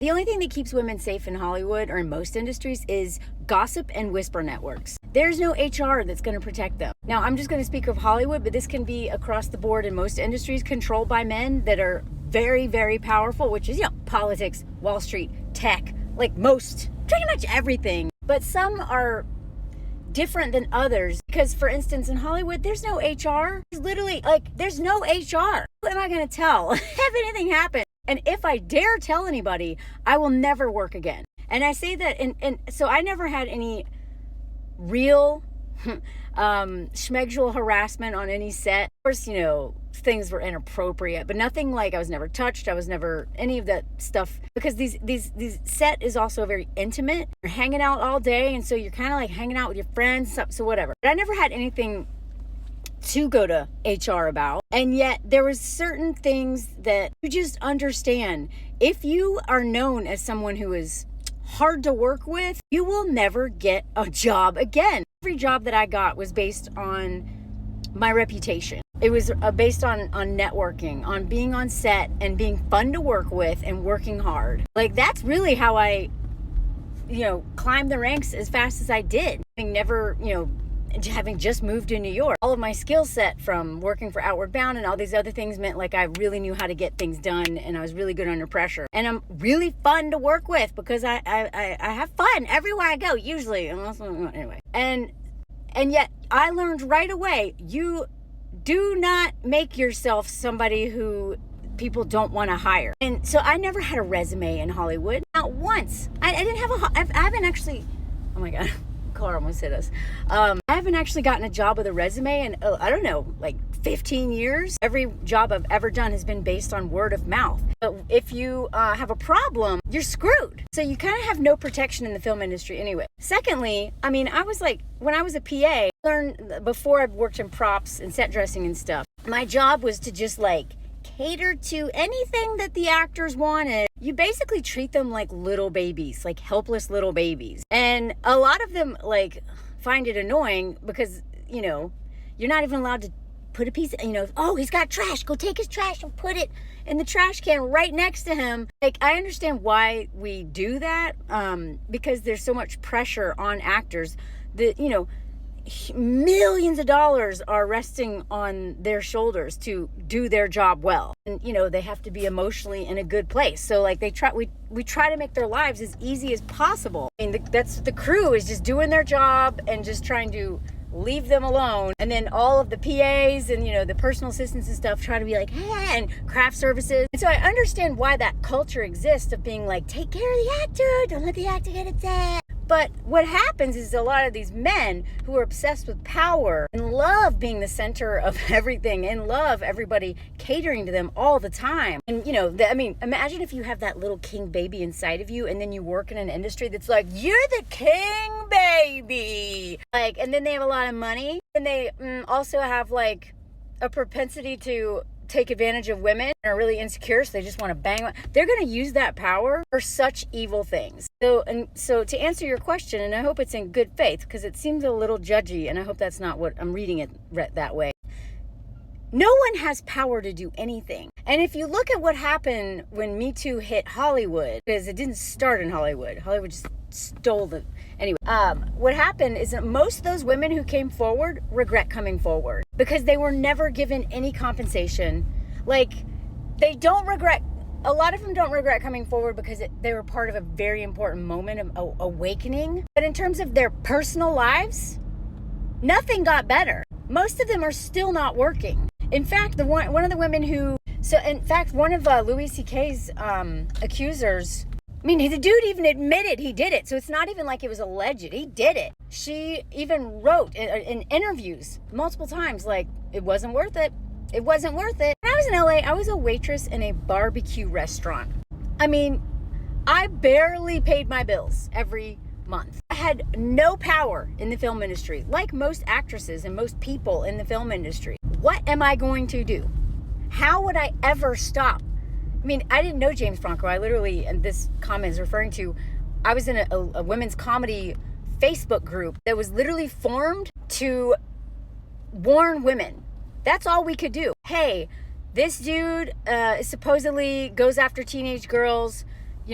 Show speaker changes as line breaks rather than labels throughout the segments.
The only thing that keeps women safe in Hollywood or in most industries is gossip and whisper networks. There's no HR that's going to protect them. Now, I'm just going to speak of Hollywood, but this can be across the board in most industries controlled by men that are very, very powerful, which is, politics, Wall Street, tech, like most, pretty much everything. But some are different than others because, for instance, in Hollywood, there's no HR. There's literally, there's no HR. Who am I going to tell if anything happens? And if I dare tell anybody, I will never work again. And I say that, and so I never had any real schmegsual harassment on any set. Of course, things were inappropriate, but nothing like I was never touched. I was never any of that stuff, because these set is also very intimate. You're hanging out all day, and so you're kind of like hanging out with your friends, so whatever. But I never had anything to go to HR about. And yet there was certain things that you just understand. If you are known as someone who is hard to work with, you will never get a job again. Every job that I got was based on my reputation. It was based on networking, on being on set and being fun to work with and working hard. That's really how I, climbed the ranks as fast as I did. Having just moved to New York, all of my skill set from working for Outward Bound and all these other things meant I really knew how to get things done, and I was really good under pressure. And I'm really fun to work with because I have fun everywhere I go, usually. Anyway. And yet I learned right away, you do not make yourself somebody who people don't want to hire. And so I never had a resume in Hollywood. Not once. I didn't have I haven't actually, oh my God. Car almost hit us. I haven't actually gotten a job with a resume in, 15 years. Every job I've ever done has been based on word of mouth. But if you have a problem, you're screwed. So you kind of have no protection in the film industry anyway. Secondly, I was when I was a PA, before I worked in props and set dressing and stuff, my job was to just cater to anything that the actors wanted. You basically treat them like little babies, like helpless little babies. And a lot of them find it annoying because, you're not even allowed to put a piece, oh, he's got trash. Go take his trash and put it in the trash can right next to him. I understand why we do that, because there's so much pressure on actors that, millions of dollars are resting on their shoulders to do their job well, and they have to be emotionally in a good place. So we try to make their lives as easy as possible. That's the crew is just doing their job and just trying to leave them alone. And then all of the PAs and the personal assistants and stuff try to be hey, and craft services. And so I understand why that culture exists of being take care of the actor, don't let the actor get upset. But what happens is a lot of these men who are obsessed with power and love being the center of everything and love everybody catering to them all the time. And, imagine if you have that little king baby inside of you and then you work in an industry that's you're the king baby. And then they have a lot of money, and they also have a propensity to take advantage of women and are really insecure, so they just want to bang. They're going to use that power for such evil things. So to answer your question, and I hope it's in good faith because it seems a little judgy, and I hope that's not what I'm reading it that way. No one has power to do anything. And if you look at what happened when Me Too hit Hollywood, because it didn't start in Hollywood. Hollywood just stole the... Anyway, what happened is that most of those women who came forward regret coming forward because they were never given any compensation. They don't regret... A lot of them don't regret coming forward because they were part of a very important moment of awakening. But in terms of their personal lives, nothing got better. Most of them are still not working. In fact, one of the women who... So, in fact, one of Louis C.K.'s accusers... the dude even admitted he did it. So it's not even like it was alleged. He did it. She even wrote in interviews multiple times, it wasn't worth it. It wasn't worth it. When I was in LA, I was a waitress in a barbecue restaurant. I barely paid my bills every month. I had no power in the film industry, like most actresses and most people in the film industry. What am I going to do? How would I ever stop? I didn't know James Franco. I literally, and this comment is referring to, I was in a women's comedy Facebook group that was literally formed to warn women. That's all we could do. Hey, this dude supposedly goes after teenage girls.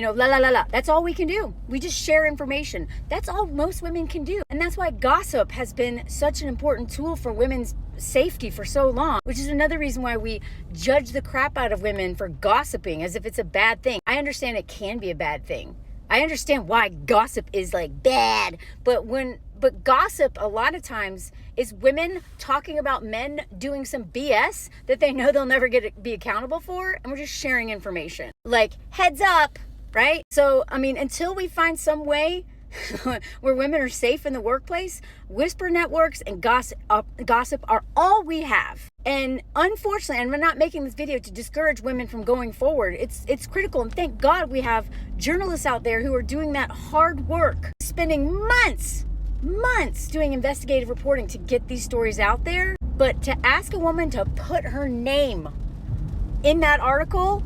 la la la la. That's all we can do. We just share information. That's all most women can do. And that's why gossip has been such an important tool for women's safety for so long, which is another reason why we judge the crap out of women for gossiping as if it's a bad thing. I understand it can be a bad thing. I understand why gossip is like bad, but gossip a lot of times is women talking about men doing some BS that they know they'll never be accountable for, and we're just sharing information. Like, heads up, right? So, I mean, until we find some way where women are safe in the workplace, whisper networks and gossip are all we have. And unfortunately, and we're not making this video to discourage women from going forward. It's critical, and thank God we have journalists out there who are doing that hard work, spending months doing investigative reporting to get these stories out there. But to ask a woman to put her name in that article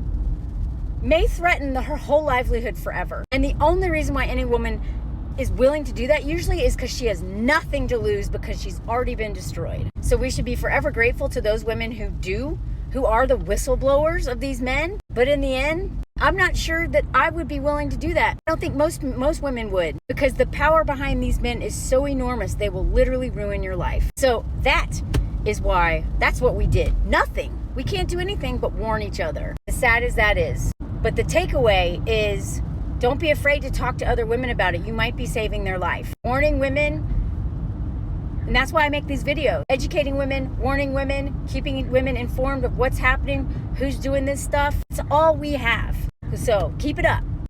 may threaten her whole livelihood forever. And the only reason why any woman is willing to do that usually is because she has nothing to lose, because she's already been destroyed. So we should be forever grateful to those women who are the whistleblowers of these men. But in the end, I'm not sure that I would be willing to do that. I don't think most women would, because the power behind these men is so enormous, they will literally ruin your life. So that's what we did. Nothing. We can't do anything but warn each other, as sad as that is. But the takeaway is, don't be afraid to talk to other women about it. You might be saving their life. Warning women, and that's why I make these videos. Educating women, warning women, keeping women informed of what's happening, who's doing this stuff. It's all we have. So keep it up.